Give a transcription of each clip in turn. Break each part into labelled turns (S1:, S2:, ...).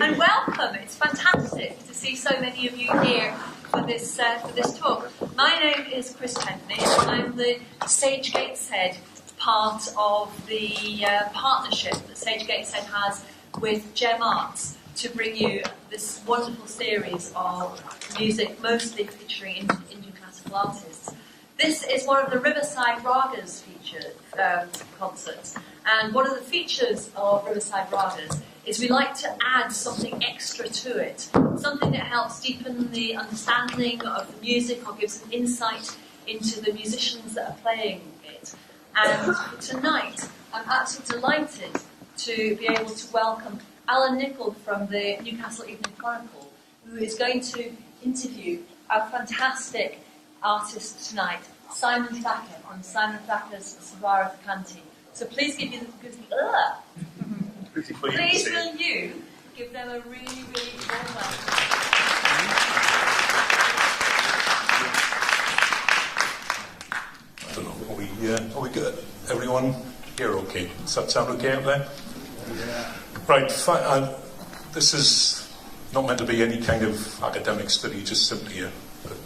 S1: And welcome. It's fantastic to see so many of you here for this talk. My name is Chris Penny. I'm the Sage Gateshead part of the partnership that Sage Gateshead has with Gem Arts to bring you this wonderful series of music, mostly featuring Indian classical artists. This is one of the Riverside Ragas featured concerts, and one of the features of Riverside Ragas is we like to add something extra to it, something that helps deepen the understanding of the music or gives an insight into the musicians that are playing it. And tonight, I'm absolutely delighted to be able to welcome Alan Nichol from the Newcastle Evening Chronicle, who is going to interview our fantastic artist tonight, Simon Thacker, on Simon Thacker's Savara Canti. So please will you give them a really, really warm welcome.
S2: I don't know, are we good? Everyone here okay? Does that sound okay out there? Yeah. Right, this is not meant to be any kind of academic study, just simply a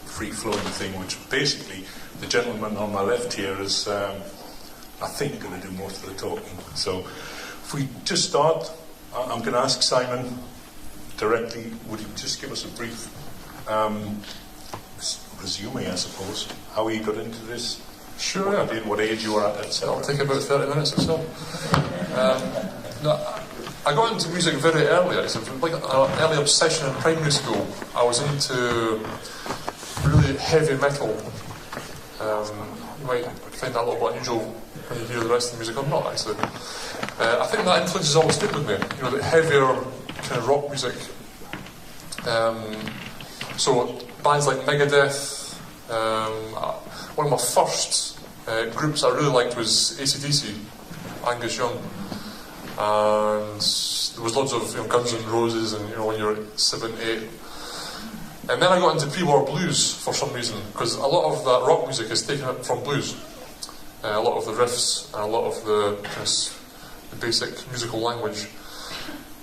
S2: free-flowing thing, which basically the gentleman on my left here is, I think, going to do most of the talking. So if we just start, I'm going to ask Simon directly, would you just give us a brief resume, I suppose, how he got into this?
S3: Sure,
S2: what you did, what age you were at, etc.
S3: It'll take about 30 minutes or so. I got into music very early, actually. Like an early obsession in primary school. I was into really heavy metal. You might find that a little bit unusual when you hear the rest of the music. I'm not, actually. I think that influence has always stayed with me. You know, the heavier kind of rock music. So bands like Megadeth. One of my first groups I really liked was AC/DC, Angus Young. And there was lots of Guns N' Roses, and when you're 7, 8. And then I got into pre-war blues for some reason, because a lot of that rock music is taken up from blues. A lot of the riffs and a lot of the basic musical language.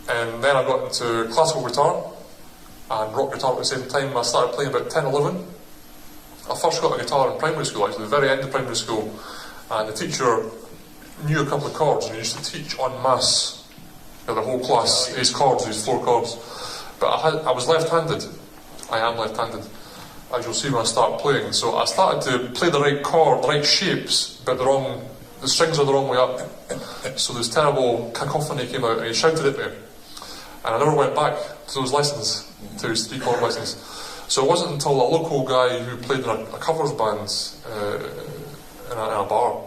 S3: And then I got into classical guitar and rock guitar at the same time. I started playing about 10, 11. I first got a guitar in primary school, actually, the very end of primary school, and the teacher knew a couple of chords, and he used to teach en masse, the whole class, these chords, these 4 chords. But I was left-handed. I am left-handed, as you'll see when I start playing. So I started to play the right chord, the right shapes, but the strings are the wrong way up. So this terrible cacophony came out, and he shouted at me. And I never went back to those lessons, to his 3-chord lessons. So it wasn't until a local guy who played in a covers band in a bar,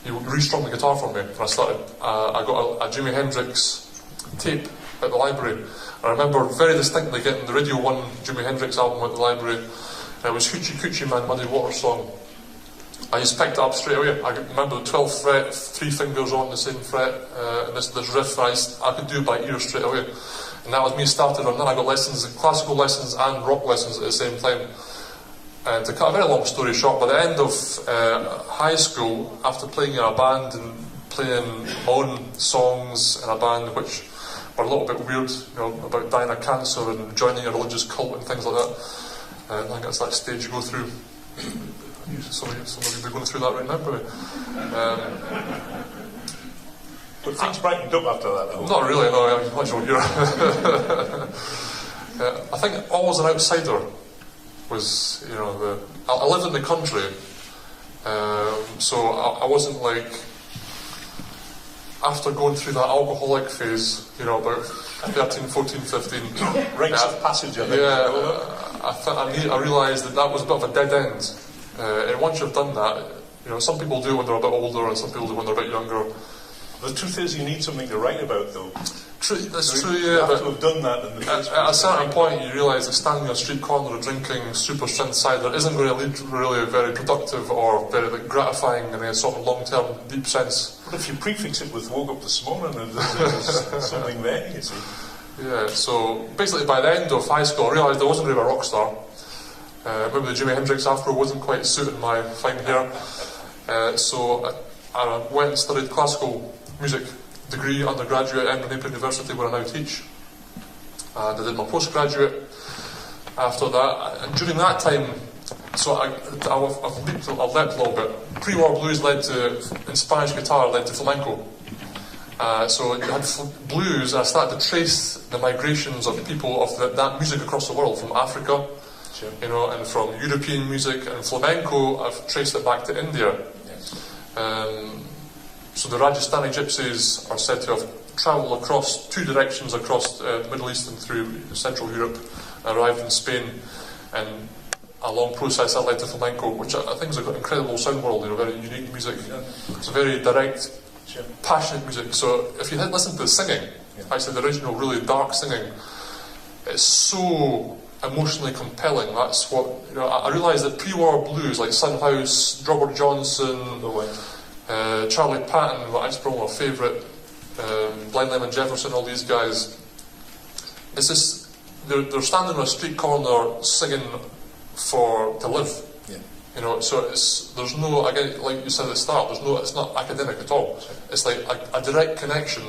S3: he restrung the guitar for me, and I got a Jimi Hendrix tape at the library. I remember very distinctly getting the Radio 1 Jimi Hendrix album at the library, and it was Hoochie Coochie Man, Muddy Water song. I just picked it up straight away. I remember the 12th fret, 3 fingers on the same fret, and this riff, I could do it by ear straight away. And that was me started on. Then I got lessons, classical lessons and rock lessons at the same time. And to cut a very long story short, by the end of high school, after playing in a band and playing my own songs in a band which were a little bit weird, about dying of cancer and joining a religious cult and things like that, I think that's that stage you go through. Some of you will be going through that right now, probably.
S2: But things brightened up after that, though.
S3: Not really, no, I'm not sure here. I think always an outsider was, I lived in the country, so I wasn't like, after going through that alcoholic phase, about 13, 14, 15.
S2: Rites of passage, I think.
S3: Yeah, I realised that was a bit of a dead end. And once you've done that, some people do it when they're a bit older, and some people do it when they're a bit younger.
S2: The truth is, you need something to write about, though.
S3: That's true,
S2: You have to have done that in the first place.
S3: At a certain point, you realise that standing on a street corner and drinking super strength cider isn't going to lead really very productive or very gratifying in a sort of long-term, deep sense.
S2: But if you prefix it with "woke up this morning," there's something there, you see.
S3: Yeah. So basically, by the end of high school, I realised I wasn't really a rock star. Maybe the Jimi Hendrix afro wasn't quite suiting my fine hair. So I went and studied classical music degree undergraduate at Edinburgh University, where I now teach. and I did my postgraduate after that. And during that time, so I've leapt a little bit. Pre-war blues led to, in Spanish guitar, led to flamenco. So you had blues, and I started to trace the migrations of people of that music across the world, from Africa,
S2: Sure.
S3: you know, and from European music, and flamenco, I've traced it back to India.
S2: Yes.
S3: So the Rajasthani gypsies are said to have travelled across two directions across the Middle East and through Central Europe, arrived in Spain, and a long process that led to flamenco, which I think is an incredible sound world, you know, very unique music.
S2: Yeah.
S3: It's a very direct,
S2: Sure.
S3: passionate music. So if you listen to the singing, actually the original really dark singing, it's so emotionally compelling. That's what, you know, I realised that pre-war blues like Son House, Robert Johnson, Charlie Patton, that's probably my favourite, Blind Lemon Jefferson, all these guys, it's just, they're standing on a street corner singing to live.
S2: Yeah.
S3: You know, so there's no, again, like you said at the start, it's not academic at all. It's like a direct connection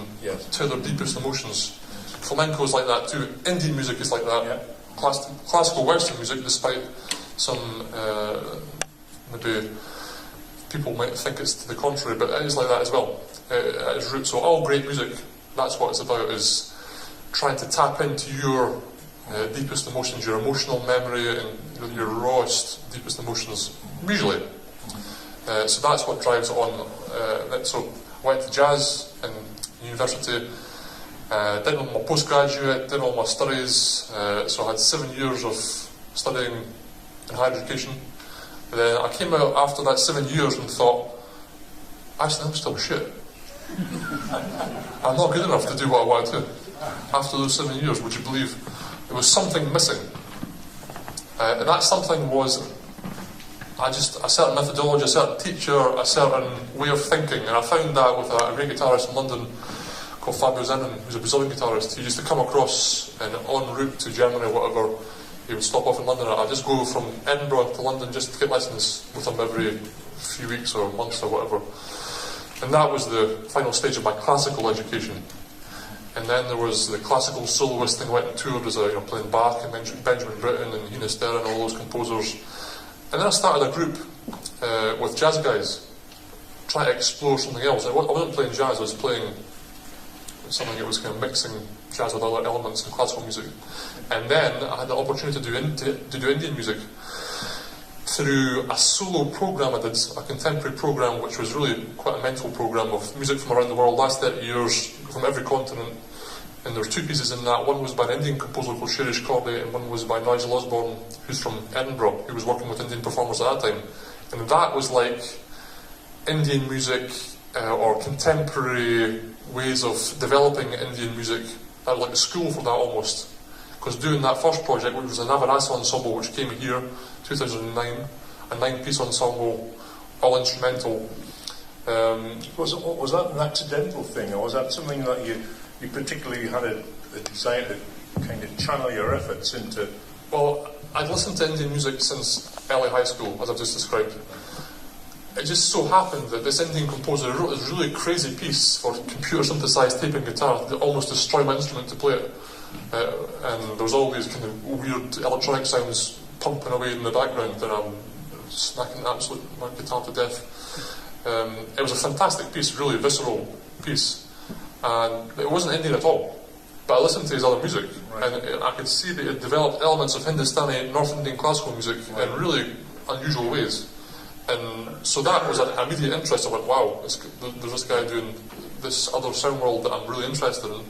S3: to their deepest emotions. Flamenco is like that too. Indian music is like that.
S2: Yeah.
S3: Classical Western music, despite some maybe people might think it's to the contrary, but it is like that as well at its roots. So all great music, that's what it's about, is trying to tap into your deepest emotions, your emotional memory, and your rawest, deepest emotions, usually. So that's what drives it on. So I went to jazz in university, did all my postgraduate, did all my studies, so I had 7 years of studying in higher education. But then I came out after that 7 years and thought, actually I'm still shit. I'm not good enough to do what I want to do. After those 7 years, would you believe there was something missing? And that something was a certain methodology, a certain teacher, a certain way of thinking. And I found that with a great guitarist in London called Fabio Zenon, who's a Brazilian guitarist. He used to come across and en route to Germany or whatever, he would stop off in London. I'd just go from Edinburgh to London just to get lessons with him every few weeks or months or whatever. And that was the final stage of my classical education. And then there was the classical soloist thing. I went and toured as playing Bach and Benjamin Britten and Hina Stern and all those composers. And then I started a group with jazz guys, trying to explore something else. I wasn't playing jazz, I was playing something that was kind of mixing jazz with other elements and classical music. And then I had the opportunity to do Indian music through a solo program I did, a contemporary program, which was really quite a mental program of music from around the world, last 30 years, from every continent. And there were two pieces in that. One was by an Indian composer called Shirish Corday, and one was by Nigel Osborne, who's from Edinburgh, who was working with Indian performers at that time. And that was like Indian music or contemporary ways of developing Indian music. I had like a school for that almost. Because doing that first project, which was a Navarasa ensemble, which came here 2009, a 9-piece ensemble, all instrumental.
S2: Was that an accidental thing, or was that something that you particularly had a desire to kind of channel your efforts into?
S3: Well, I'd listened to Indian music since early high school, as I've just described. It just so happened that this Indian composer wrote this really crazy piece for computer synthesized tape and guitar that almost destroyed my instrument to play it. And there was all these kind of weird electronic sounds pumping away in the background, and I'm smacking my guitar to death. It was a fantastic piece, really visceral piece, and it wasn't Indian at all. But I listened to his other music, and I could see that it developed elements of Hindustani, North Indian classical music in really unusual ways. And so that was an immediate interest. I went, wow, there's this guy doing this other sound world that I'm really interested in.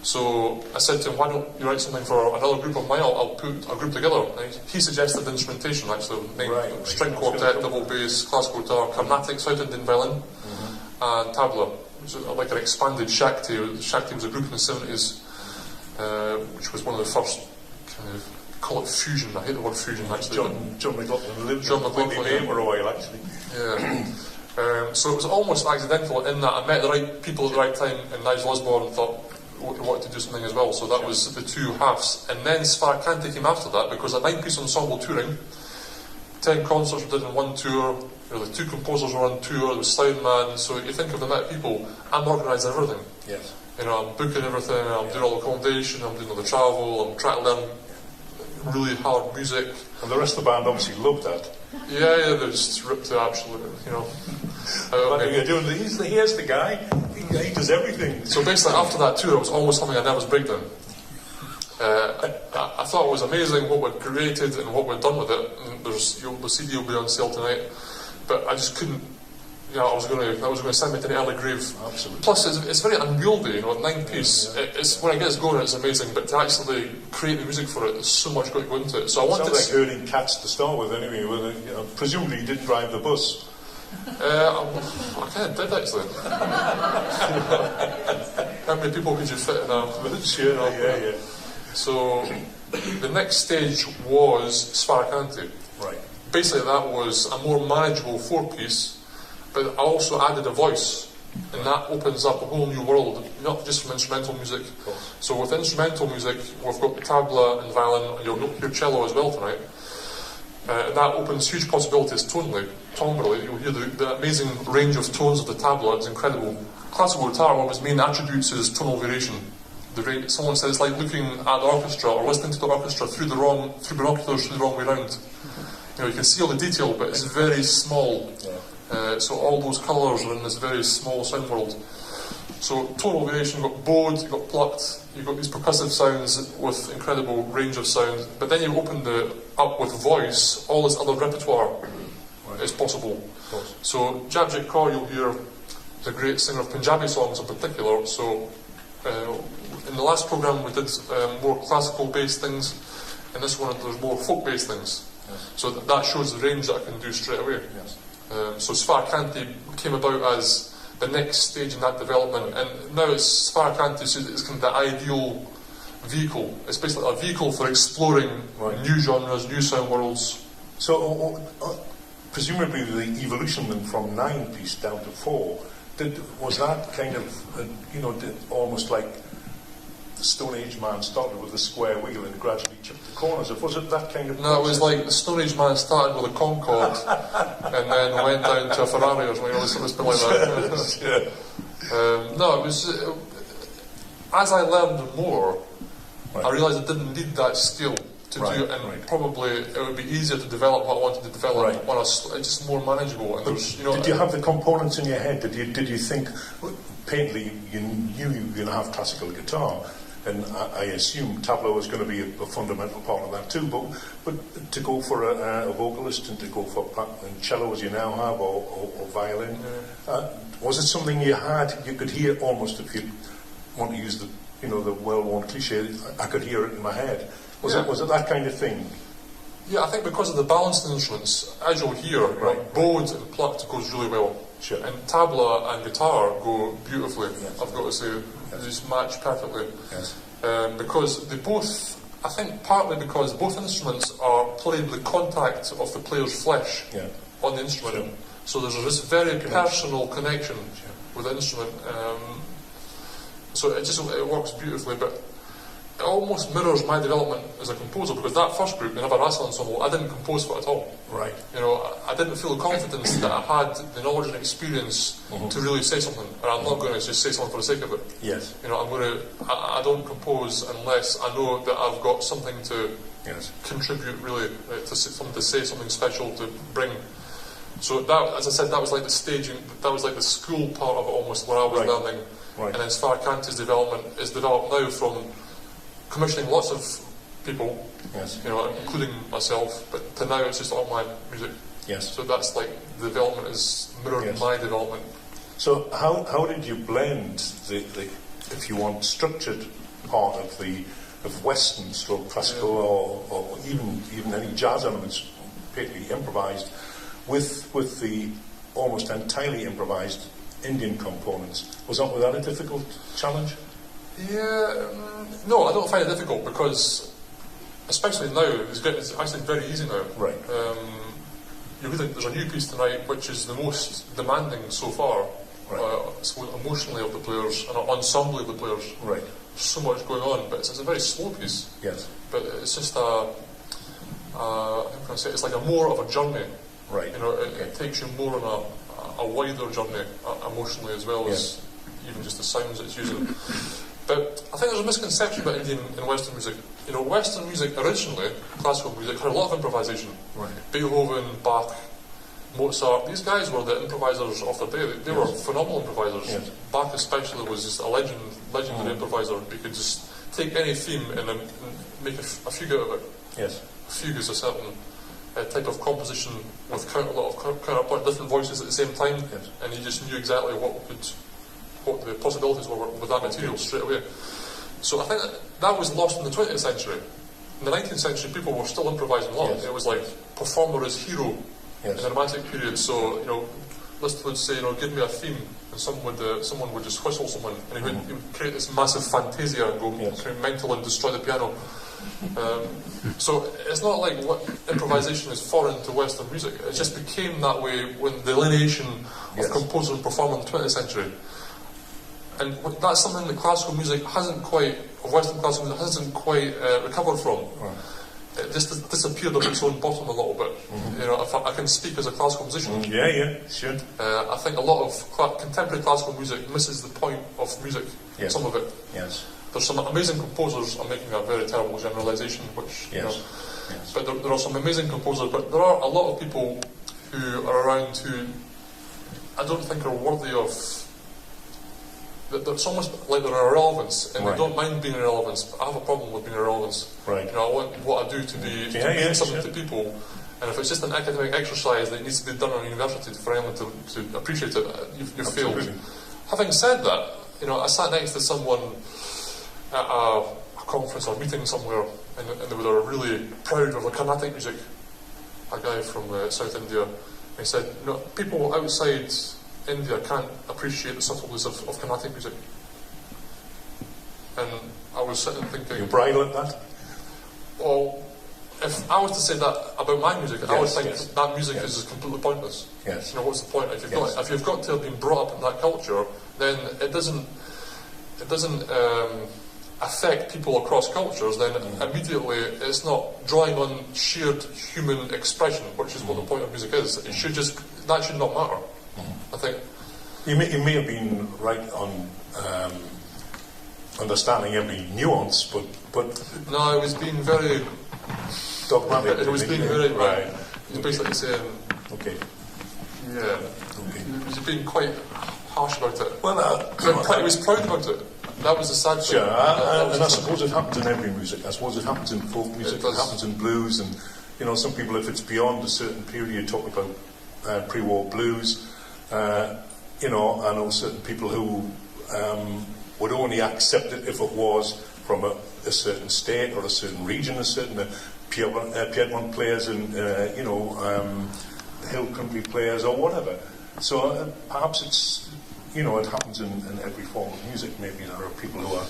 S3: So I said to him, why don't you write something for another group of mine? I'll put a group together. And he suggested the instrumentation, actually, string quartet, double bass, classical guitar, Carnatic, South Indian violin, and tabla, which is like an expanded Shakti. Shakti was a group in the 70s, which was one of the first kind of, call it fusion. I hate the word fusion, actually.
S2: John McLaughlin lived for a while, actually.
S3: Yeah. So it was almost accidental in that I met the right people at the right time, and Nigel Osborne and thought, wanted to do something as well, so that was the two halves. And then Svarkante came after that, because a 9-piece ensemble touring, 10 concerts we did in one tour, the 2 composers were on tour, there was sound man, so you think of the amount of people, I'm organising everything.
S2: Yes.
S3: You know, I'm booking everything, I'm doing all the accommodation, I'm doing all the travel, I'm trying to learn really hard music.
S2: And the rest of the band obviously loved that.
S3: Yeah, they're just ripped to absolute, you know.
S2: What you're doing, here's the guy, he does everything.
S3: So basically, after that tour, it was almost having a nervous breakdown. I thought it was amazing what we'd created and what we'd done with it. And the CD will be on sale tonight, but I just couldn't. You know, I was going to send it to the early grave.
S2: Absolutely.
S3: Plus, it's very unwieldy. You know, 9-piece. Yeah. It's when it gets going, it's amazing. But to actually create the music for it, there's so much got to go into it. So I wanted.
S2: Sounds like herding cats to start with, anyway. You know, presumably, you didn't drive the bus.
S3: I kind of did actually. How many people could you fit in a?
S2: Sure, yeah.
S3: So the next stage was Sfaracanti.
S2: Right.
S3: Basically, that was a more manageable 4-piece. But I also added a voice, and that opens up a whole new world, not just from instrumental music. So with instrumental music, we've got tabla and violin, and you'll hear cello as well tonight. And that opens huge possibilities tonally, timbrally. You'll hear the amazing range of tones of the tabla. It's incredible. Classical guitar, one of its main attributes is tonal variation. Someone said it's like looking at the orchestra or listening to the orchestra through binoculars through the wrong way round. You know, you can see all the detail, but it's very small. So all those colours are in this very small sound world. So tonal variation, you've got bowed, you've got plucked, you've got these percussive sounds with incredible range of sound. But then you open up with voice, all this other repertoire is possible. So Japjit Kaur, you'll hear, is a great singer of Punjabi songs in particular. So in the last programme we did more classical based things. In this one there's more folk based things. Yes. So that shows the range that I can do straight away. Yes. So Sfaracanti came about as the next stage in that development, and now Sfaracanti is kind of the ideal vehicle. It's basically a vehicle for exploring new genres, new sound worlds.
S2: So presumably the evolution then from 9-piece down to 4, was that kind of, almost like the Stone Age man started with a square wheel and gradually chipped the corners? Was it that kind of process?
S3: No, it was like the Stone Age man started with a Concorde and then went down to a Ferrari or something. It's been like that. No, it was... as I learned more, I realised I didn't need that skill to do it, and probably it would be easier to develop what I wanted to develop when it's just more manageable. And
S2: did you have the components in your head? Did you think, painfully, you knew you were going to have classical guitar, and I assume tabla was going to be a fundamental part of that too, but to go for a vocalist and to go for cello as you now have, or violin, was it something you could hear almost, if you want to use the well-worn cliche, I could hear it in my head? Was it that kind of thing?
S3: Yeah, I think because of the balanced instruments, as you'll hear, bowed and plucked goes really well.
S2: Sure.
S3: And tabla and guitar go beautifully, I've got to say. They just match perfectly.
S2: Yes.
S3: Because they both, I think partly because both instruments are played with the contact of the player's flesh on the instrument. Sure. So there's this very personal connection with the instrument. So it works beautifully, but it almost mirrors my development as a composer, because that first group, the Navarasa ensemble, I didn't compose for it at all.
S2: Right.
S3: I didn't feel the confidence that I had the knowledge and experience to really say something. And I'm not going to just say something for the sake of it.
S2: Yes.
S3: I don't compose unless I know that I've got something to contribute, really, something to say, something special to bring. So that, as I said, that was like the staging, that was like the school part of it almost, where I was learning. Right. And then Sfaracanti's development is developed now from commissioning lots of people, including myself, but to now it's just all my music.
S2: Yes.
S3: So that's like the development is mirroring my development.
S2: So how did you blend the if you want, structured part of Western stroke classical or even any jazz elements, particularly improvised, with the almost entirely improvised Indian components? Was that a difficult challenge?
S3: Yeah, no, I don't find it difficult, because especially now, it's actually very easy now.
S2: Right.
S3: There's a new piece tonight which is the most demanding so far, emotionally of the players and ensembly of the players.
S2: Right.
S3: There's so much going on, but it's a very slow piece.
S2: Yes.
S3: But it's just how can I say, it's like more of a journey.
S2: Right.
S3: It takes you more on a wider journey emotionally as well as even just the sounds it's using. But I think there's a misconception about Indian and Western music. You know, Western music originally, classical music, had a lot of improvisation.
S2: Right.
S3: Beethoven, Bach, Mozart, these guys were the improvisers of their day. They were phenomenal improvisers. Yes. Bach especially was just a legendary improviser. He could just take any theme and make a fugue out of it. Yes. A fugue is a certain type of composition with a lot of counterpoint, different voices at the same time, and he just knew exactly what the possibilities were with that material straight away. So I think that was lost in the 20th century. In the 19th century, people were still improvising a lot. Yes. It was like performer is hero in the Romantic period. So, you know, Liszt would say, you know, give me a theme, and someone would just whistle someone, and he would create this massive fantasia and go mental and destroy the piano. So it's not like improvisation is foreign to Western music. It just became that way when the delineation of composer and performer in the 20th century. And that's something that classical music Western classical music hasn't quite recovered from. Right. It just disappeared of its own bottom a little bit. You know, if I can speak as a classical musician. Sure. I think a lot of contemporary classical music misses the point of music. Some of it. Yes. There's some amazing composers. I'm making a very terrible generalisation, which you know. Yes. But there are some amazing composers. But there are a lot of people who are around who I don't think are worthy of. It's almost like they're irrelevance, and they don't mind being irrelevance, but I have a problem with being irrelevance. Right. You know, I want what I do to be mean something to people, and if it's just an academic exercise that needs to be done in a university for anyone to appreciate it, you've failed. Having said that, you know, I sat next to someone at a conference or meeting somewhere, and they were really proud of the Carnatic music, a guy from South India, and he said, you know, people outside India can't appreciate the subtleties of Carnatic music. And I was sitting thinking... You bridle at that? Well, if I was to say that about my music, I would think that music is completely pointless. Yes. You know, what's the point? If you've got to have been brought up in that culture, then it doesn't affect people across cultures, then immediately it's not drawing on shared human expression, which is what the point of music is. It should that should not matter. I think
S2: you may have been right on understanding every nuance, but
S3: no, it was being very
S2: dogmatic.
S3: It was being very right. He was basically saying, he was being quite harsh about it.
S2: Well,
S3: he was proud about it. That was the sad thing.
S2: Sure, and I suppose it happens in every music. I suppose it happens in folk music. It happens in blues, and you know, some people, if it's beyond a certain period, you talk about pre-war blues. You know, I know certain people who would only accept it if it was from a certain state or a certain region, a certain Piedmont players and you know, hill country players or whatever. So perhaps it's, you know, it happens in every form of music. Maybe there are people who are.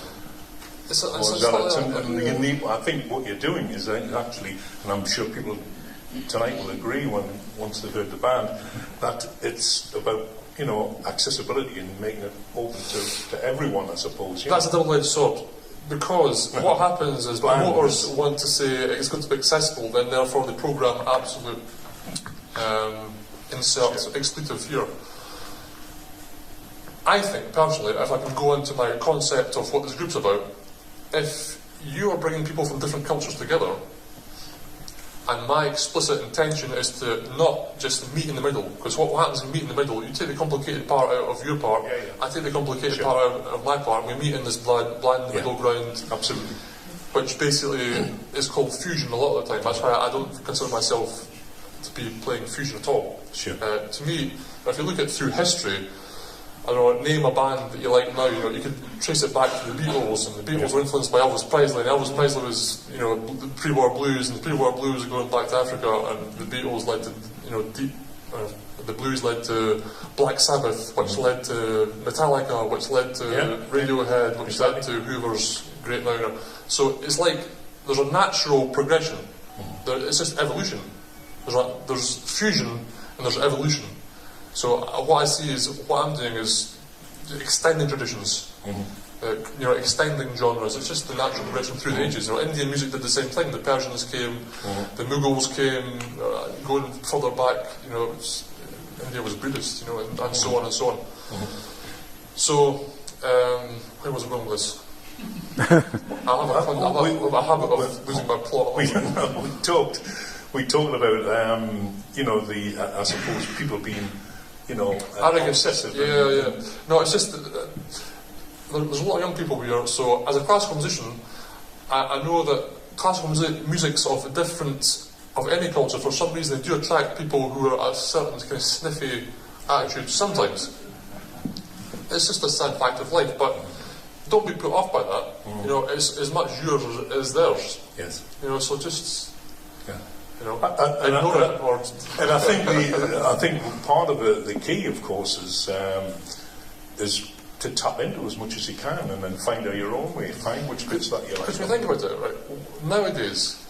S2: I think what you're doing is actually, and I'm sure people tonight will agree once they've heard the band, that it's about, you know, accessibility and making it open to everyone, I suppose.
S3: That's a double-edged sword, because what happens is promoters want to say it's going to be accessible, then therefore they program absolute inserts, expletive here. I think, personally, if I can go into my concept of what this group's about, if you are bringing people from different cultures together, and my explicit intention is to not just meet in the middle, because what happens in meet in the middle, you take the complicated part out of your part, I take the complicated part out of my part, and we meet in this bland middle ground.
S2: Absolutely.
S3: Which basically is called fusion a lot of the time. That's why I don't consider myself to be playing fusion at all.
S2: Sure.
S3: To me, if you look at through history, I don't know, name a band that you like now, you know, you could trace it back to the Beatles, and the Beatles were influenced by Elvis Presley, and Elvis Presley was, you know, the pre-war blues, and the pre-war blues going back to Africa, and the Beatles led to, you know, the blues led to Black Sabbath, which led to Metallica, which led to Radiohead, which led to Hoover's Great Now. So it's like, there's a natural progression. It's just evolution. There's fusion, and there's evolution. So what I see is, what I'm doing is extending traditions, you know, extending genres. It's just the natural progression through the ages. You know, Indian music did the same thing. The Persians came, the Mughals came, going further back, you know, India was Buddhist, you know, and so on and so on. So where was I going with this? I have a habit of losing my plot.
S2: We talked about I suppose people being obsessive.
S3: Yeah. No, it's just that, there's a lot of young people here. So as a classical musician, I know that classical music's of different of any culture. For some reason, they do attract people who are a certain kind of sniffy attitude. Sometimes it's just a sad fact of life, but don't be put off by that.
S2: Mm.
S3: You know, it's as much yours as theirs.
S2: Yes.
S3: You know, so just ignore it.
S2: And I think part of the key, of course, is to tap into as much as you can, and then find out your own way, find which bits that you like.
S3: Because when you think about it, right, nowadays,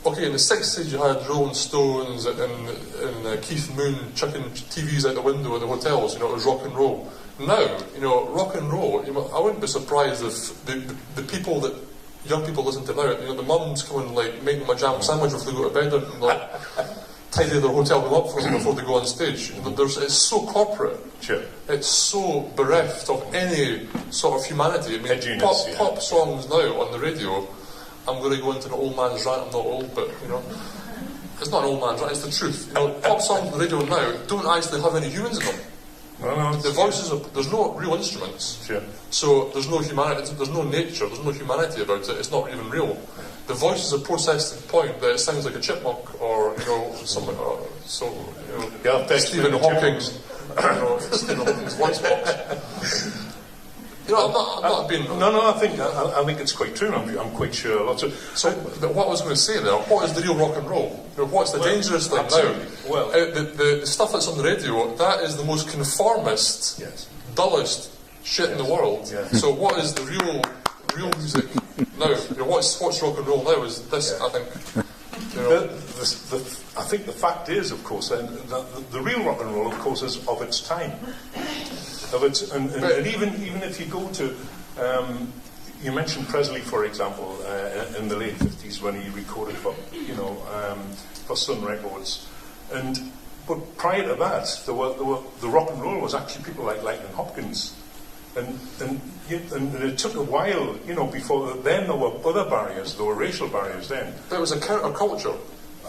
S3: okay, in the 60s you had Rolling Stones and Keith Moon chucking TVs out the window at the hotels, you know, it was rock and roll. Now, you know, rock and roll, you know, I wouldn't be surprised if the people that young people listen to now, you know, the mums come and like make them a jam sandwich before they go to bed and like tidy their hotel room up for them before they go on stage. You know, it's so corporate.
S2: Sure.
S3: It's so bereft of any sort of humanity. I mean, pop songs now on the radio, I'm going to go into an old man's rant, I'm not old, but, you know, it's not an old man's rant, it's the truth. You know, pop songs on the radio now don't actually have any humans in them.
S2: No,
S3: the voices there's no real instruments.
S2: Sure.
S3: So there's no humanity, there's no nature, there's no humanity about it, it's not even real. The voices are processed to the point that it sounds like a chipmunk or, you know, something, Stephen Hawking's, Stephen Hawking's voicebox. You know, I'm not being...
S2: No, I think it's quite true. I'm quite sure lots of...
S3: But what I was going to say there, what is the real rock and roll? You know, what's the dangerous thing now?
S2: Well,
S3: the stuff that's on the radio, that is the most conformist, dullest shit in the world.
S2: Yeah.
S3: So what is the real music now? You know, what's rock and roll now is this, I think. You know.
S2: I think the fact is, of course, the real rock and roll, of course, is of its time. And even if you go to, you mentioned Presley, for example, in the late 50s when he recorded for Sun Records, but prior to that, the rock and roll was actually people like Lightning Hopkins, and it took a while, you know, before then there were other barriers, there were racial barriers then.
S3: There was a counterculture.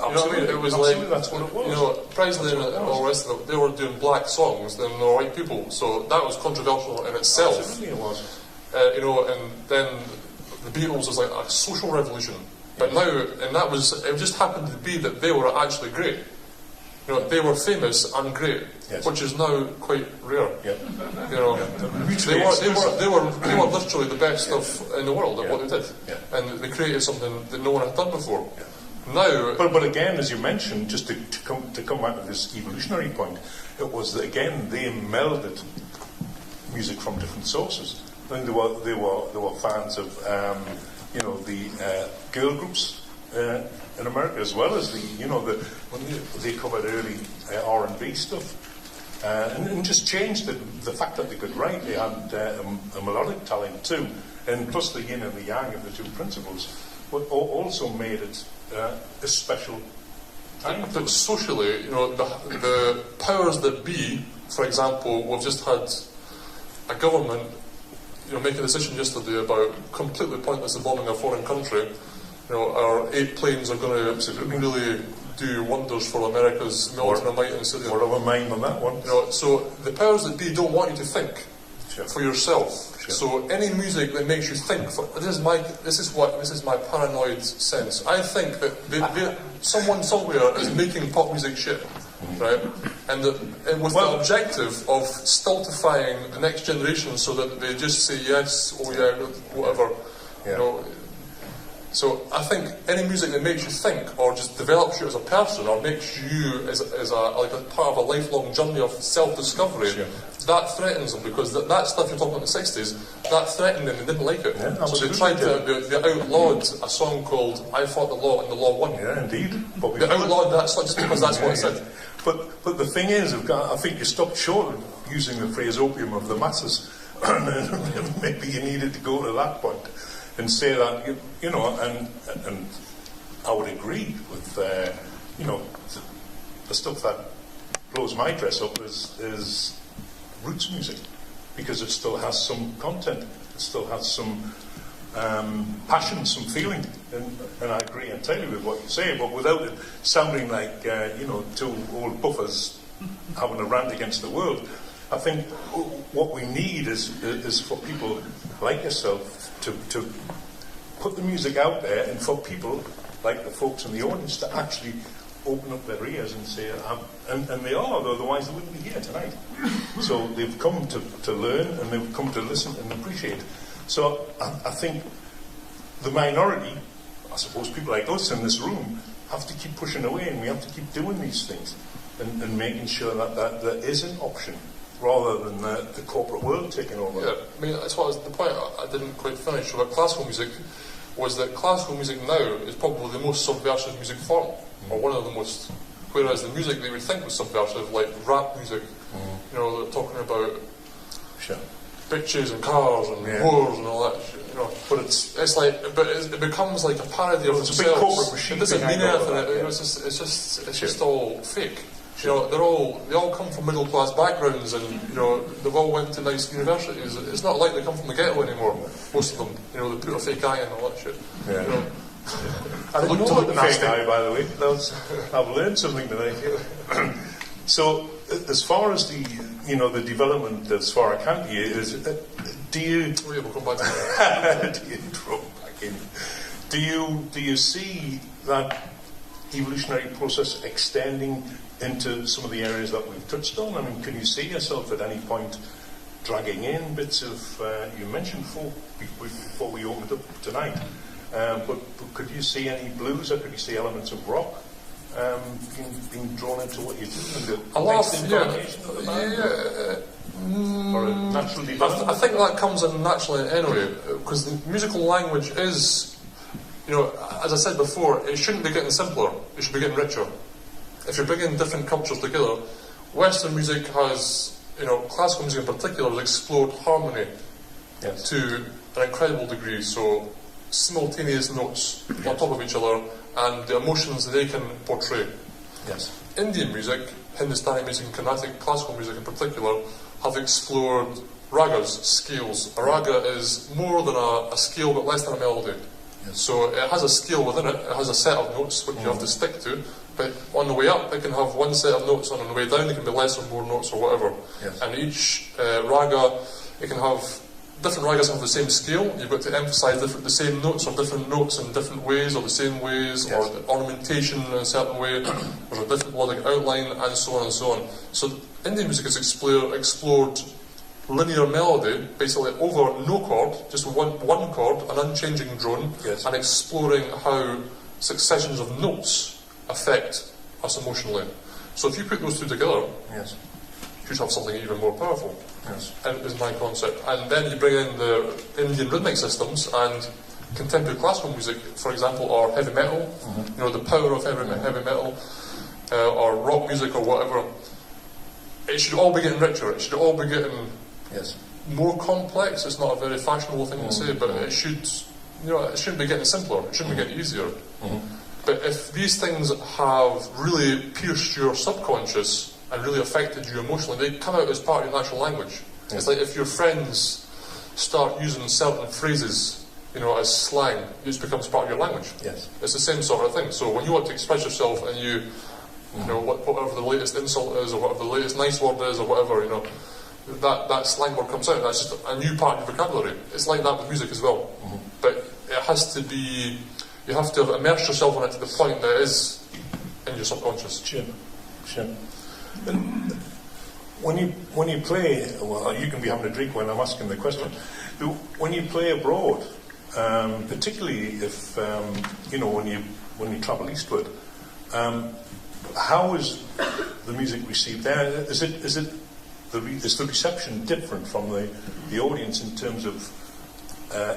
S2: Absolutely,
S3: you know what I mean? It was
S2: absolutely, that's what it was.
S3: You know, Presley and all the rest of them, they were doing black songs, then they were white people, so that was controversial in itself.
S2: Absolutely, it was.
S3: You know, and then the Beatles was like a social revolution. But now, and it just happened to be that they were actually great. You know, they were famous and great, which is now quite rare.
S2: Yep.
S3: You know, they were literally the best in the world at what they did, and they created something that no one had done before. Now,
S2: but again, as you mentioned, just to come back to this evolutionary point, it was that again they melded music from different sources. I think they were fans of the girl groups in America, as well as when they covered early R&B stuff, and just changed the fact that they could write. They had a melodic talent too, and plus the yin and the yang of the two principles, but also made it a special time.
S3: But socially, you know, the powers that be, for example, we've just had a government, you know, make a decision yesterday about completely pointless bombing a foreign country. You know, our 8 planes are going to really do wonders for America's military might in Syria.
S2: What have a mind on that one?
S3: You know, so the powers that be don't want you to think for yourself.
S2: Sure.
S3: So any music that makes you think, this is my paranoid sense. I think that someone somewhere is making pop music shit, right? And with the objective of stultifying the next generation, so that they just say yes, oh yeah, whatever, you know. So I think any music that makes you think, or just develops you as a person, or makes you as a part of a lifelong journey of self-discovery, that threatens them, because that stuff you're talking about in the 60s, that threatened them, they didn't like it.
S2: Yeah,
S3: so they tried they outlawed a song called I Fought the Law and the Law Won.
S2: Yeah, indeed.
S3: They outlawed that song just because that's what it said.
S2: But the thing is, I think you stopped short of using the phrase opium of the masses. Maybe you needed to go to that point and say that, you know, and I would agree with, the stuff that blows my dress up is roots music. because it still has some content, it still has some passion, some feeling, and I agree entirely with what you say, but without it sounding like two old buffers having a rant against the world. I think what we need is for people like yourself to put the music out there, and for people like the folks in the audience to actually open up their ears and say, and they are, otherwise they wouldn't be here tonight. So they've come to learn, and they've come to listen and appreciate. So I think the minority, I suppose people like us in this room, have to keep pushing away, and we have to keep doing these things and making sure that there is an option rather than the corporate world taking over.
S3: Yeah, I mean, that's what the point I didn't quite finish about classical music was that classical music now is probably the most subversive music form, or one of the most, whereas the music they would think was subversive, like rap music, they're talking about bitches and cars and whores and all that shit, but it becomes like a parody of themselves.
S2: It's a big corporate machine.
S3: It doesn't mean anything. It's just all fake. They all come from middle class backgrounds, and they've all went to nice universities. It's not like they come from the ghetto anymore. Most of them, they put a fake eye and all that shit.
S2: Yeah. I didn't know about the fake eye, by the way. I've learned something today. So, as far as the development, as far as I can hear, do you?
S3: We'll come back to that.
S2: Do you throw back in? Do you see that evolutionary process extending into some of the areas that we've touched on? I mean, can you see yourself at any point dragging in bits of, you mentioned folk before we opened up tonight, but could you see any blues, or could you see elements of rock being drawn into what you do?
S3: A lot of
S2: or a natural development?
S3: I think that comes in naturally anyway, because the musical language is, as I said before, it shouldn't be getting simpler, it should be getting richer. If you're bringing different cultures together, Western music has, classical music in particular, has explored harmony to an incredible degree. So simultaneous notes on top of each other, and the emotions that they can portray.
S2: Yes.
S3: Indian music, Hindustani music, and Carnatic classical music in particular, have explored ragas, scales. A raga is more than a scale, but less than a melody. Yes. So it has a scale within it. It has a set of notes which you have to stick to. But on the way up, it can have one set of notes, and on the way down, it can be less or more notes or whatever.
S2: Yes.
S3: And each raga, it can have different ragas have the same scale. You've got to emphasise the same notes, or different notes in different ways, or the same ways, or the ornamentation in a certain way, or a different melodic outline, and so on and so on. So Indian music has explored linear melody, basically over no chord, just one chord, an unchanging drone, and exploring how successions of notes affect us emotionally. So if you put those two together, you should have something even more powerful. Is my concept. And then you bring in the Indian rhythmic systems and contemporary classical music, for example, or heavy metal. The power of heavy metal, or rock music, or whatever. It should all be getting richer. It should all be getting more complex. It's not a very fashionable thing to say, but it should. It shouldn't be getting simpler. It shouldn't be getting easier. But if these things have really pierced your subconscious and really affected you emotionally, they come out as part of your natural language. It's like if your friends start using certain phrases, as slang, it just becomes part of your language. It's the same sort of thing. So when you want to express yourself and you, whatever the latest insult is, or whatever the latest nice word is, or whatever, that slang word comes out, and that's just a new part of your vocabulary. It's like that with music as well. But it has to be, you have to have immersed yourself in it to the point that it is in your subconscious.
S2: Sure. And when you play, well, you can be having a drink when I'm asking the question. When you play abroad, particularly if when you travel eastward, how is the music received there? Is the reception different from the audience in terms of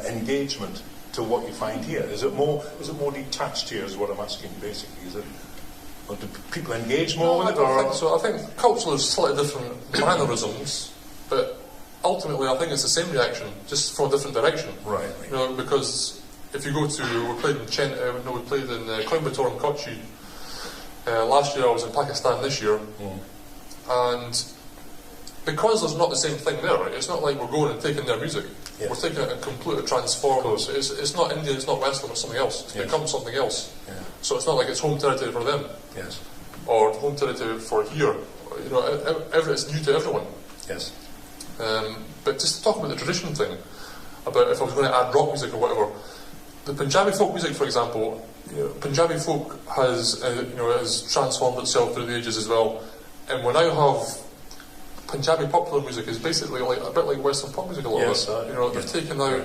S2: engagement to what you find here? Is it more detached here? Is what I'm asking basically. Or do people engage more with it?
S3: I don't think so. I think culturally there's slightly different mannerisms, but ultimately I think it's the same reaction, just from a different direction.
S2: Right.
S3: Because if you go to, we played in Coimbatore and Kochi last year. I was in Pakistan this year, and because there's not the same thing there, right? It's not like we're going and taking their music.
S2: Yes.
S3: We're taking it and completely transforming it. It's not Indian, it's not Western, it's something else. It's become something else.
S2: Yeah.
S3: So it's not like it's home territory for them.
S2: Yes.
S3: Or home territory for here. You know, it's new to everyone.
S2: Yes.
S3: But just to talk about the tradition thing, about if I was going to add rock music or whatever, the Punjabi folk music, for example, Punjabi folk has has transformed itself through the ages as well, and we now have Punjabi popular music is basically like a bit like Western pop music a lot of it. They've taken out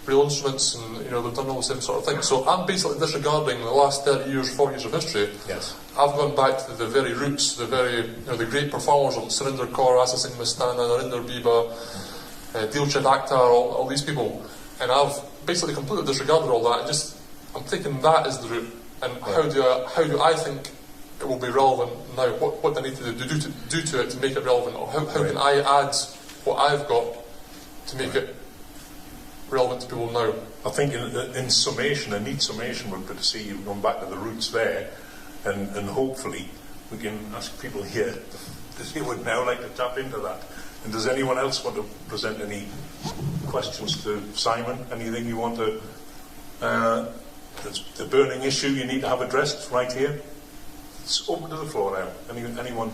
S3: real instruments and they've done all the same sort of thing. So I'm basically disregarding the last 30 years, 40 years of history.
S2: Yes.
S3: I've gone back to the very roots, the very the great performers like Surinder Kaur, Asa Singh Mastana, Narinder Biba, Dilshad Akhtar, all these people, and I've basically completely disregarded all that and I'm taking that as the root. And how do I think it will be relevant now? What do I need to do to it to make it relevant? Or how can I add what I've got to make it relevant to people now?
S2: I think in summation, a neat summation would be to see you going back to the roots there, and hopefully we can ask people here if they would now like to tap into that. And does anyone else want to present any questions to Simon? Anything you want to, the burning issue you need to have addressed right here? It's open to the floor now. Anyone?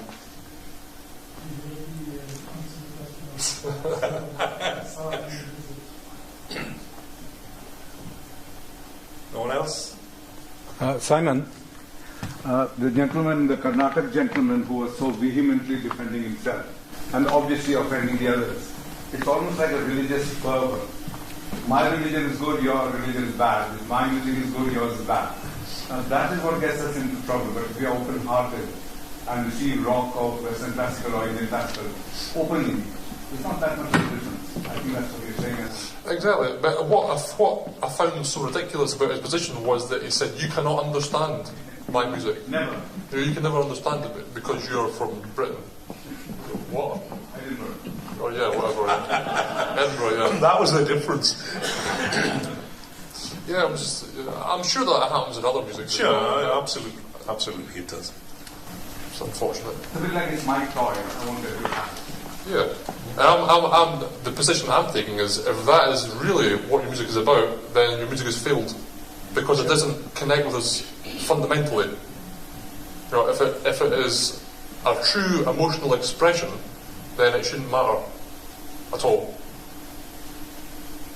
S2: No one else?
S4: Simon, the gentleman, the Karnataka gentleman who was so vehemently defending himself and obviously offending the others, it's almost like a religious fervor. My religion is good, your religion is bad. If my music is good, yours is bad. That is what gets us into trouble. But if we are open-hearted and receive rock or Western classical or Indian classical openly, it's not that much of a difference. I think that's what you're saying.
S3: Exactly. But what I found so ridiculous about his position was that he said, you cannot understand my music.
S4: Never.
S3: You can never understand it because you're from Britain. What?
S4: Edinburgh.
S3: Oh yeah, whatever. Edinburgh, yeah.
S2: That was the difference.
S3: Yeah, I'm sure that happens in other music.
S2: Sure,
S3: well.
S2: absolutely it does.
S3: It's unfortunate.
S4: It's a bit like it's my toy. I want to do it.
S3: Yeah. And the position I'm taking is, if that is really what your music is about, then your music has failed. Because it doesn't connect with us fundamentally. If it is a true emotional expression, then it shouldn't matter at all.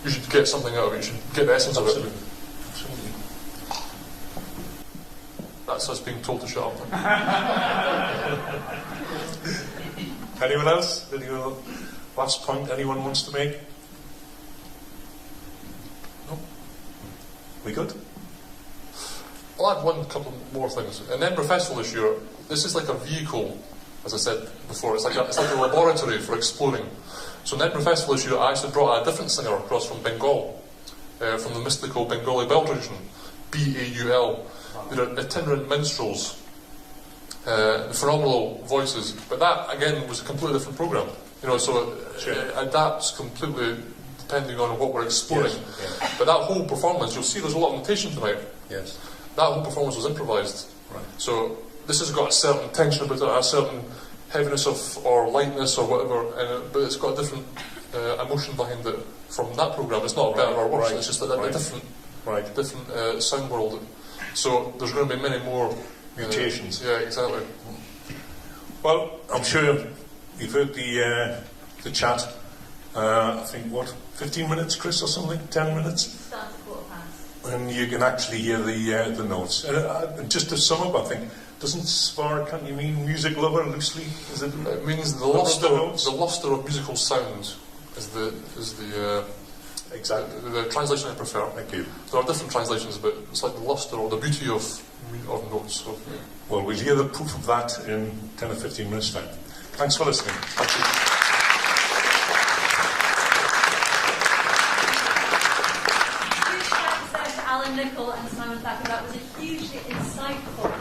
S3: You should get something out of it, you should get the essence of it.
S2: Absolutely.
S3: That's us being told to shut up.
S2: Anyone else? Last point anyone wants to make? No? We good?
S3: I'll add one couple more things. An Edinburgh Festival this year, this is like a vehicle, as I said before, it's like a laboratory for exploring. So in the Edinburgh Festival this year, I actually brought a different singer across from Bengal, from the mystical Bengali bell tradition, B-A-U-L. They're itinerant minstrels, phenomenal voices, but that again was a completely different programme. So it adapts completely depending on what we're exploring.
S2: Yes. Yeah.
S3: But that whole performance, you'll see there's a lot of notation tonight.
S2: Yes.
S3: That whole performance was improvised.
S2: Right.
S3: So this has got a certain tension about it, a certain heaviness or lightness or whatever, but it's got a different emotion behind it from that programme. It's not better or worse, it's just a different sound world. So there's going to be many more
S2: mutations.
S3: Yeah, exactly.
S2: Well, I'm sure you've heard the chat. I think 15 minutes, Chris, or something? 10 minutes?
S1: Start at 1:15.
S2: And you can actually hear the notes. And just to sum up, I think, doesn't Svara, can't you mean music lover loosely?
S3: It means the luster of musical sound is the
S2: exactly
S3: the translation I prefer.
S2: Thank you.
S3: There are different translations, but it's like the luster or the beauty of notes.
S2: Well, we'll hear the proof of that in 10 or 15 minutes' time. Thanks for listening.
S3: Thank you.
S1: Alan Nicol and Simon Thacker, that was a hugely insightful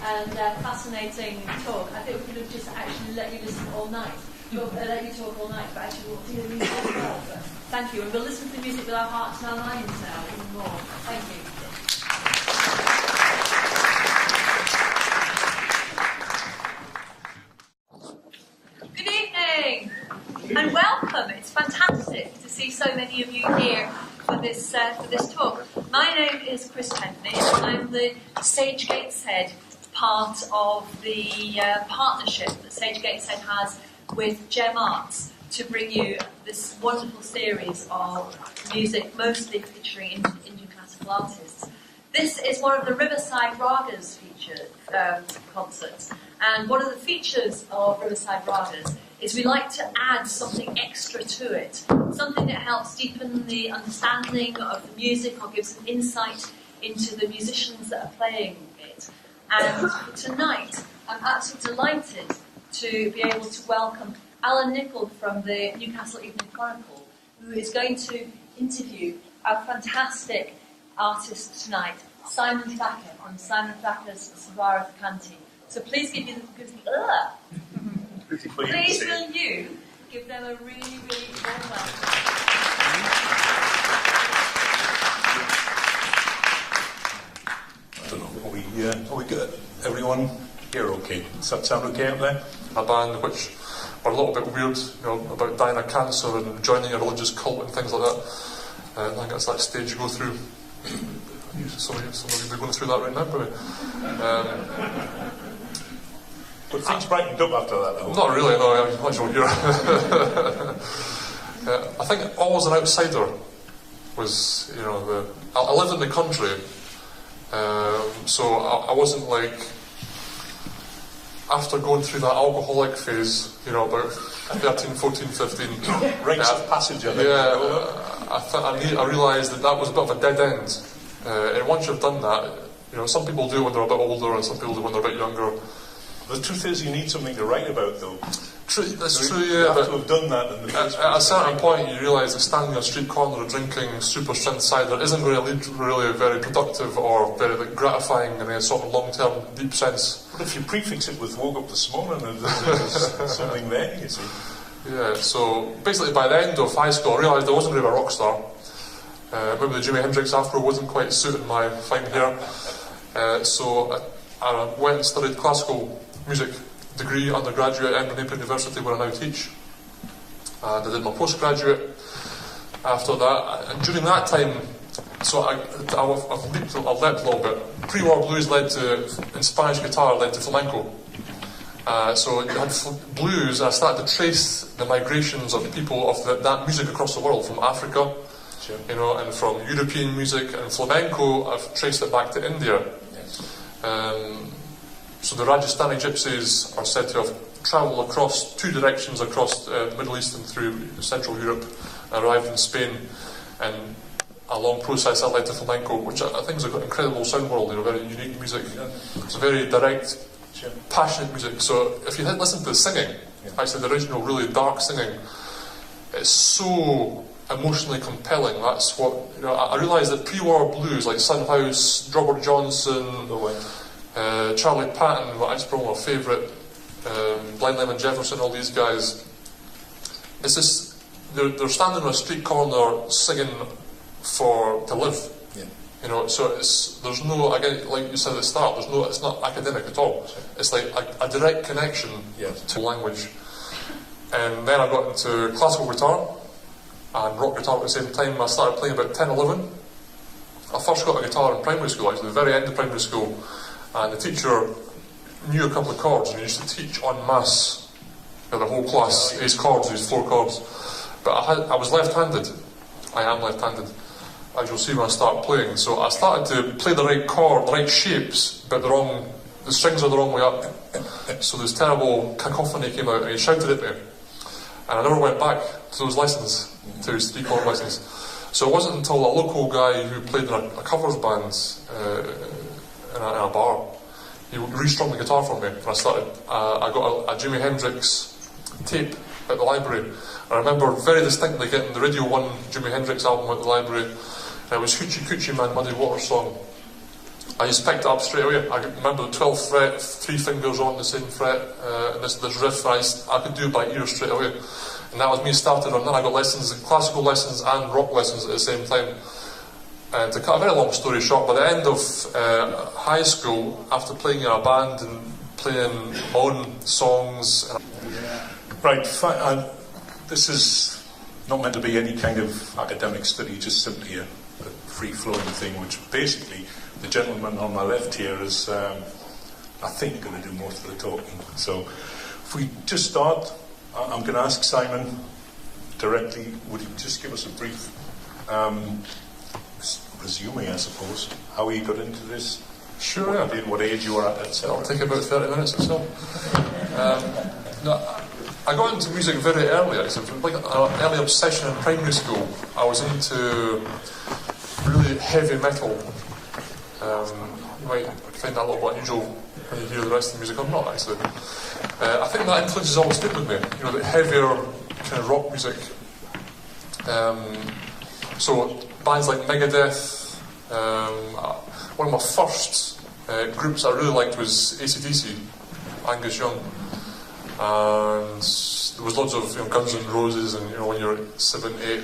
S1: and fascinating talk. I think we could have just actually let you listen all night, let you talk all night, but actually we'll do the music as well. But thank you, and we'll listen to the music with our hearts and our minds now even more. Thank you. Good evening. so many of you here for this talk. My name is Chris Henley. I'm the Sage Gateshead part of the partnership that Sage Gateshead has with Gem Arts to bring you this wonderful series of music, mostly featuring Indian classical artists. This is one of the Riverside Ragas featured concerts, and one of the features of Riverside Ragas is we like to add something extra to it, something that helps deepen the understanding of the music or gives some insight into the musicians that are playing it. And tonight, I'm absolutely delighted to be able to welcome Alan Nichol from the Newcastle Evening Chronicle, who is going to interview our fantastic artist tonight, Simon Thacker, from Simon Thacker's Savara Canti. So please Please will you give them a really, really warm welcome.
S2: I don't know, are we good? Everyone here okay? Does that sound okay out there?
S3: A band which are a little bit weird, about dying of cancer and joining a religious cult and things like that. I think that's that stage you go through. Some of you be going through that right now, probably.
S2: But things brightened up after that, though.
S3: Not really, no. I'm much more here. I think always an outsider was, I lived in the country, so I wasn't like, after going through that alcoholic phase, about 13, 14, 15.
S2: Rites of passage, I think.
S3: Yeah, I realised that was a bit of a dead end. And once you've done that, some people do it when they're a bit older and some people do it when they're a bit younger.
S2: The truth is, you need something to write about, though.
S3: That's true,
S2: yeah. You have to have done that in the first place.
S3: At a certain point, you realise that standing on a street corner drinking super strength cider isn't really very productive or very gratifying in a sort of long-term, deep sense.
S2: But if you prefix it with "woke up this morning," there's something there, you see.
S3: Yeah. So basically, by the end of high school, I realised I wasn't really a rock star. Maybe the Jimi Hendrix afro wasn't quite suiting my fine hair, so I went and studied classical music degree undergraduate at Edinburgh University, where I now teach. And I did my postgraduate after that. And during that time, so I've leapt a little bit. Pre-war blues in Spanish guitar led to flamenco. So you had blues, and I started to trace the migrations of people of that music across the world, from Africa,
S2: sure.
S3: And from European music, and flamenco, I've traced it back to India.
S2: Yes.
S3: So the Rajasthani gypsies are said to have travelled across two directions across the Middle East and through Central Europe, arrived in Spain, and a long process that led to flamenco, which I think is an incredible sound world, very unique music.
S2: Yeah.
S3: It's a very direct,
S2: sure.
S3: passionate music. So if you listen to the singing, actually the original really dark singing, it's so emotionally compelling. That's what, I realised that pre-war blues like Son House, Robert Johnson, Charlie Patton, what I just probably my favourite, Blind Lemon Jefferson, all these guys. It's just they're standing on a street corner singing to live. Yeah. So there's no, again, like you said at the start, it's not academic at all. Sure. It's like a direct connection to language. And then I got into classical guitar and rock guitar at the same time. I started playing about 10, 11. I first got a guitar in primary school, actually, the very end of primary school. And the teacher knew a couple of chords, and he used to teach en masse the whole class, these chords, these 4 chords. But I was left-handed. I am left-handed, as you'll see when I start playing. So I started to play the right chord, the right shapes, but the strings are the wrong way up. So this terrible cacophony came out, and he shouted at me. And I never went back to those lessons, to his 3-chord lessons. So it wasn't until a local guy who played in a covers band in a bar, he restrung the guitar for me, and I got a Jimi Hendrix tape at the library. I remember very distinctly getting the Radio 1 Jimi Hendrix album at the library, and it was Hoochie Coochie Man, Muddy Water song. I just picked it up straight away. I remember the 12th fret, 3 fingers on the same fret, and this riff, I could do it by ear straight away. And that was me started on. Then I got lessons, classical lessons and rock lessons at the same time. And to cut a very long story short, by the end of high school, after playing in a band and playing my own songs...
S2: Right, this is not meant to be any kind of academic study, just simply a free-flowing thing, which basically the gentleman on my left here is, I think, going to do most of the talking. So if we just start, I'm going to ask Simon directly, would you just give us a brief resume, I suppose, how he got into this?
S3: Sure,
S2: what you did, what age you were at, etc.
S3: It'll take about 30 minutes or so. No, I got into music very early, actually. Like an early obsession in primary school. I was into really heavy metal. You might find that a little bit unusual when you hear the rest of the music, or not, actually. I think that influence has always stayed with me. You know, the heavier kind of rock music. So bands like Megadeth. One of my first groups I really liked was AC/DC, Angus Young, and there was lots of Guns N' Roses, and when you're 7, 8.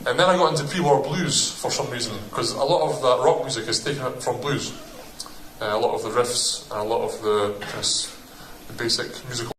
S3: And then I got into pre-war blues for some reason, because a lot of that rock music is taken from blues. A lot of the riffs and a lot of the basic musical